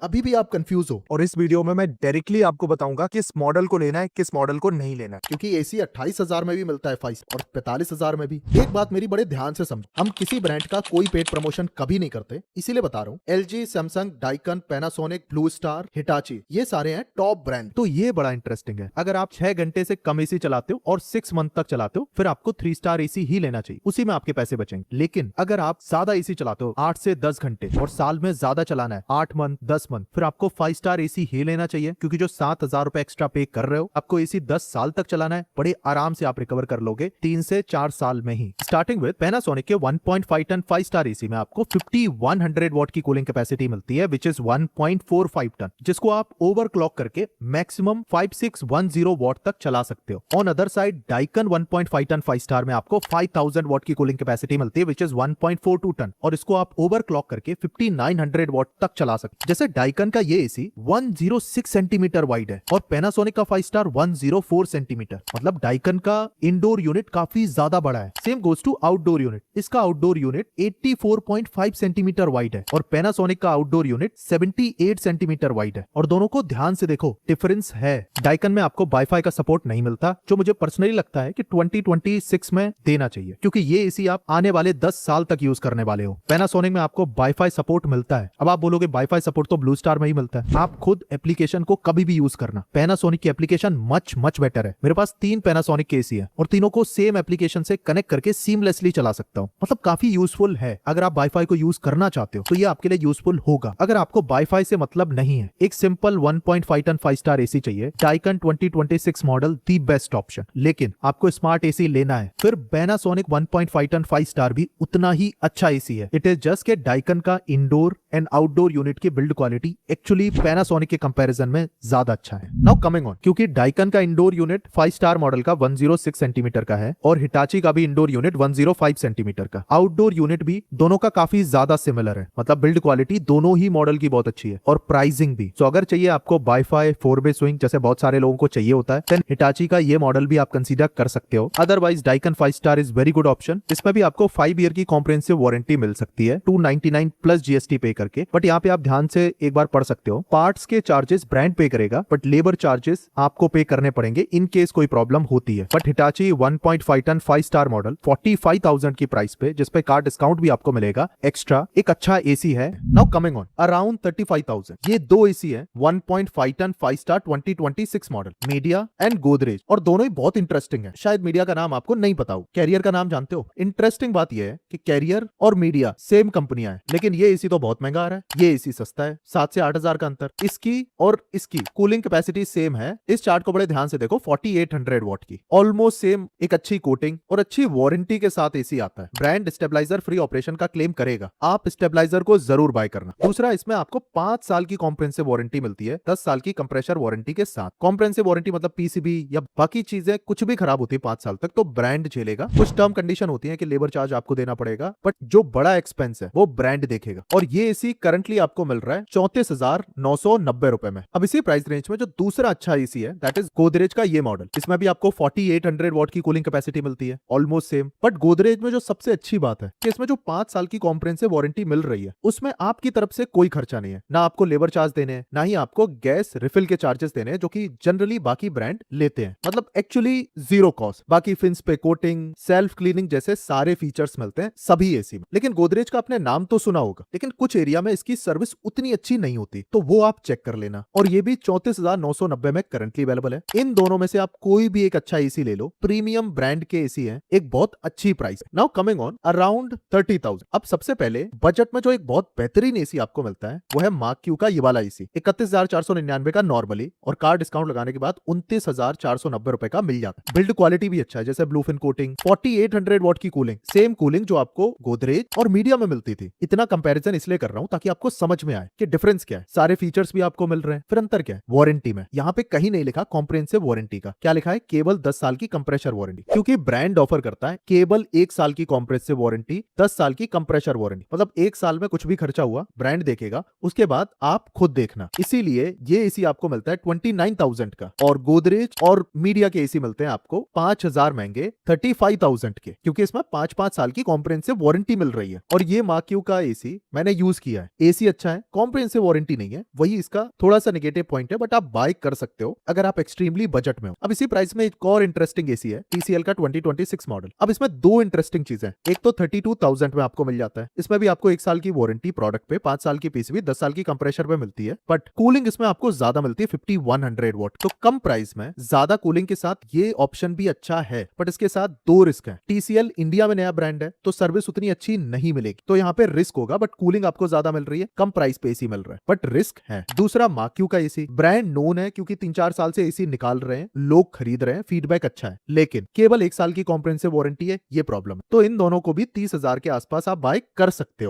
अभी भी आप कंफ्यूज हो, और इस वीडियो में मैं डायरेक्टली आपको बताऊंगा किस मॉडल को लेना है, किस मॉडल को नहीं लेना है। क्योंकि एसी 28,000 में भी मिलता है 5 और 45,000 में भी। एक बात मेरी बड़े ध्यान से समझो, हम किसी ब्रांड का कोई पेड प्रमोशन कभी नहीं करते, इसीलिए बता रहा हूँ। LG, Samsung, Daikin, Panasonic, blue star, Hitachi, ये सारे हैं टॉप ब्रांड। तो ये बड़ा इंटरेस्टिंग है। अगर आप 6 घंटे से कम एसी चलाते हो और 6 मंथ तक चलाते हो, फिर आपको 3 स्टार एसी ही लेना चाहिए, उसी में आपके पैसे बचेंगे। लेकिन अगर आप ज्यादा एसी चलाते हो 8 से 10 घंटे और साल में ज्यादा चलाना है 8 मंथ 10 मंथ, फिर आपको 5 स्टार एसी ही लेना चाहिए, क्योंकि जो 7,000 रुपए एक्स्ट्रा पे कर रहे हो, आपको एसी 10 साल तक चलाना है। बड़े आराम से आप रिकवर कर लोगे 3 से 4 साल में ही। स्टार्टिंग विद पैनासोनिक के 1.5 टन 5 स्टार एसी में आपको 5100 वॉट की कूलिंग कैपेसिटी मिलती है, विच इज 1.45 टन, जिसको आप ओवर क्लॉक करके मैक्सिमम 5610 वॉट तक चला सकते हो। On other side Daikin 1.5 ton 5 star में आपको 5000 वॉट की कूलिंग कैपेसिटी मिलती है, विच इज 1.42 टन, और इसको आप ओवर क्लॉक करके 5900 वॉट तक चला सकते हो। जैसे डाइकन का ये एसी 106 सेंटीमीटर वाइड है और पैनासोनिक का 5 स्टार 104 सेंटीमीटर, मतलब डाइकन का इंडोर यूनिट काफी ज्यादा बड़ा है। Same goes to outdoor unit. इसका आउटडोर यूनिट 84.5 सेंटीमीटर वाइड है और पैनासोनिक का आउटडोर यूनिट 78 सेंटीमीटर वाइड है। और दोनों को ध्यान से देखो, डिफरेंस है। डाइकन में आपको वाईफाई का सपोर्ट नहीं मिलता, जो मुझे पर्सनली लगता है कि 2026 में देना चाहिए, क्योंकि ये एसी आप आने वाले 10 साल तक यूज करने वाले हो। पैनासोनिक में आपको वाईफाई सपोर्ट मिलता है। अब आप बोलोगे वाईफाई सपोर्ट तो ब्लू स्टार में ही मिलता है। आप खुद एप्लीकेशन को कभी भी यूज करना, पैनासोनिक की एप्लीकेशन मच बेटर है। मेरे पास 3 पैनासोनिक के एसी है और तीनों को सेम एप्लीकेशन से कनेक्ट करके सीमलेसली चला सकता हूं। मतलब काफी यूजफुल है। अगर आप वाईफाई को यूज करना चाहते हो तो ये आपके लिए यूजफुल होगा। अगर आपको वाईफाई से मतलब नहीं है, एक सिंपल 1.5 टन 5 स्टार एसी चाहिए, Daikin 2026 model the best option. लेकिन आपको स्मार्ट एसी लेना है, फिर पैनासोनिक 1.5 टन 5 स्टार भी उतना ही अच्छा एसी है। इट इज जस्ट के डाइकन का इंडोर एंड आउटडोर यूनिट की बिल्ड क्वालिटी एक्चुअली पैनासोनिक के कंपैरिजन में ज्यादा अच्छा है। नाउ कमिंग ऑन, क्योंकि डाइकन का इंडोर यूनिट 5 स्टार मॉडल का 106 सेंटीमीटर का है और हिटाची का भी इंडोर यूनिट 105 सेंटीमीटर का, आउटडोर यूनिट भी दोनों का काफी ज्यादा सिमिलर है। मतलब बिल्ड क्वालिटी दोनों ही मॉडल की बहुत अच्छी है और प्राइसिंग भी। तो अगर चाहिए आपको वाईफाई 4 वे स्विंग जैसे बहुत सारे लोगों को चाहिए होता है, देन हिटाची का ये मॉडल भी आप कंसीडर कर सकते हो। Otherwise Daikin 5 star is very good option. इसमें भी आपको 5 ईयर की कॉम्प्रिहेंसिव वारंटी मिल सकती है 299 प्लस जीएसटी पे करके। बट यहाँ पे आप ध्यान से एक बार पढ़ सकते हो, पार्ट्स के चार्जेस ब्रांड पे करेगा, बट लेबर चार्जेस आपको पे करने पड़ेंगे इन केस कोई प्रॉब्लम होती है। But Hitachi 1.5 ton 5 star model 45,000 की प्राइस पे, जिसपे कार डिस्काउंट भी आपको मिलेगा एक्स्ट्रा, एक अच्छा एसी है। नाउ कमिंग ऑन, अराउंड 35,000 ये दो एसी है 1.5 ton 5 star 2026 model, Midea and Godrej, और दोनों ही बहुत इंटरेस्टिंग है। शायद मीडिया का नाम आपको नहीं पता हो, कैरियर का नाम जानते हो। इंटरेस्टिंग बात यह है कि कैरियर और मीडिया सेम कंपनियां हैं, लेकिन ये एसी तो बहुत महंगा आ रहा है, ये एसी सस्ता है। 7 से 8,000 का अंतर। इसकी और इसकी कूलिंग कैपेसिटी सेम है। इस चार्ट को बड़े ध्यान से देखो, 4800 वॉट की, ऑलमोस्ट सेम, एक अच्छी कोटिंग और अच्छी वारंटी के साथ एसी आता है। ब्रांड स्टेबलाइजर फ्री ऑपरेशन का क्लेम करेगा, आप स्टेबलाइजर को जरूर बाय करना। दूसरा, इसमें आपको 5 साल की कॉम्प्रिहेंसिव वारंटी मिलती है 10 साल की कंप्रेसर वारंटी के साथ। कॉम्प्रिहेंसिव वारंटी मतलब पीसीबी या बाकी चीजें कुछ भी खराब होती है 5 साल तक तो ब्रांड झेलेगा। कुछ टर्म कंडीशन होती है कि लेबर चार्ज आपको देना पड़ेगा, बट जो बड़ा एक्सपेंस है वो ब्रांड देखेगा। और ये एसी करंटली आपको मिल रहा है 34,990 रुपए में। अब इसी प्राइस रेंज में जो दूसरा अच्छा एसी है, दैट इज गोदरेज का ये मॉडल। इसमें भी आपको 4800 वॉट की कूलिंग कैपेसिटी मिलती है, ऑलमोस्ट सेम। बट गोदरेज में जो सबसे अच्छी बात है कि इसमें जो 5 साल की कॉम्प्रिहेंसिव वारंटी मिल रही है, उसमें आपकी तरफ से कोई खर्चा नहीं है। ना आपको लेबर चार्ज देने हैं, ना ही आपको गैस रिफिल के चार्जेस देने हैं, जो कि जनरली बाकी ब्रांड लेते हैं। मतलब एक्चुअली जीरो कॉस्ट। बाकी फिन्स पे कोटिंग, सेल्फ क्लीनिंग जैसे सारे फीचर्स मिलते हैं सभी एसी में। लेकिन गोदरेज का आपने नाम तो सुना होगा, लेकिन कुछ एरिया में इसकी सर्विस उतनी अच्छी नहीं होती, तो वो आप चेक कर लेना। और ये भी 34,990 में करंटली अवेलेबल है। इन दोनों में से आप कोई भी एक अच्छा एसी ले लो, प्रीमियम ब्रांड के एसी है, एक बहुत अच्छी प्राइस है। Now coming on, around 30,000। अब सबसे पहले बजट में जो एक बहुत बेहतरीन एसी आपको मिलता है वो है मार्क क्यू का ये वाला एसी, 31,499 का नॉर्मली, और कार डिस्काउंट लगाने के बाद 29,490 रुपए का मिल जाता है। बिल्ड क्वालिटी भी अच्छा है, जैसे ब्लूफिन कोटिंग, 4800 वॉट की कूलिंग, सेम कूलिंग जो आपको गोदरेज और मीडिया में मिलती थी। इतना कंपैरिजन इसलिए कर रहा हूं ताकि आपको समझ में आए कि डिफरेंस क्या है। सारे फीचर्स भी आपको मिल रहे हैं, फिर अंतर क्या है। वारंटी में यहाँ पे कहीं नहीं लिखा कॉम्प्रिहेंसिव वारंटी का, क्या लिखा है, केवल 10 साल की कंप्रेसर वारंटी, क्योंकि ब्रांड ऑफर करता है केवल 1 साल की कॉम्प्रिहेंसिव वारंटी, 10 साल की कंप्रेसर वारंटी। मतलब 1 साल में कुछ भी खर्चा हुआ ब्रांड देखेगा, उसके बाद आप खुद देखना। इसीलिए ये एसी आपको मिलता है 29,000 का, और गोदरेज और मीडिया के एसी मिलते हैं आपको 5,000 महंगे 35,000 के, क्योंकि इसमें 5-5 साल की कॉम्प्रिहेंसिव वारंटी मिल रही है। और ये मार्क क्यू का एसी मैंने यूज किया है। एसी अच्छा है, कॉम्प्रिहेंसिव वारंटी नहीं है, वही इसका थोड़ा सा नेगेटिव पॉइंट है, बट आप बाय कर सकते हो अगर आप एक्सट्रीमली बजट में हो। अब इसी प्राइस में एक और इंटरेस्टिंग एसी है, TCL का 2026 मॉडल। अब इसमें दो इंटरेस्टिंग चीजें, एक तो 32,000 में आपको मिल जाता है, इसमें भी आपको 1 साल की वारंटी प्रोडक्ट पे, 5 साल की पीसीबी, 10 साल की कंप्रेसर पे मिलती है, बट कूलिंग इसमें आपको ज्यादा मिलती है 5100 वॉट। तो कम प्राइस में ज्यादा कूलिंग के साथ ये ऑप्शन भी अच्छा है, बट इसके साथ दो रिस्क है। TCL इंडिया में नया ब्रांड है तो सर्विस उतनी अच्छी नहीं मिलेगी, तो यहाँ पे रिस्क होगा, बट कूलिंग आपको ज्यादा मिल रही है, कम प्राइस पे एसी मिल रहा है, बट रिस्क है। दूसरा माक्यू का एसी, ब्रांड नोन है क्योंकि 3-4 साल से एसी निकाल रहे हैं, लोग खरीद रहे हैं, फीडबैक अच्छा है, लेकिन केवल 1 साल की कॉम्प्रिहेंसिव वारंटी है, ये प्रॉब्लम है। तो इन दोनों को भी 30,000 के आसपास आप बाय कर सकते हो।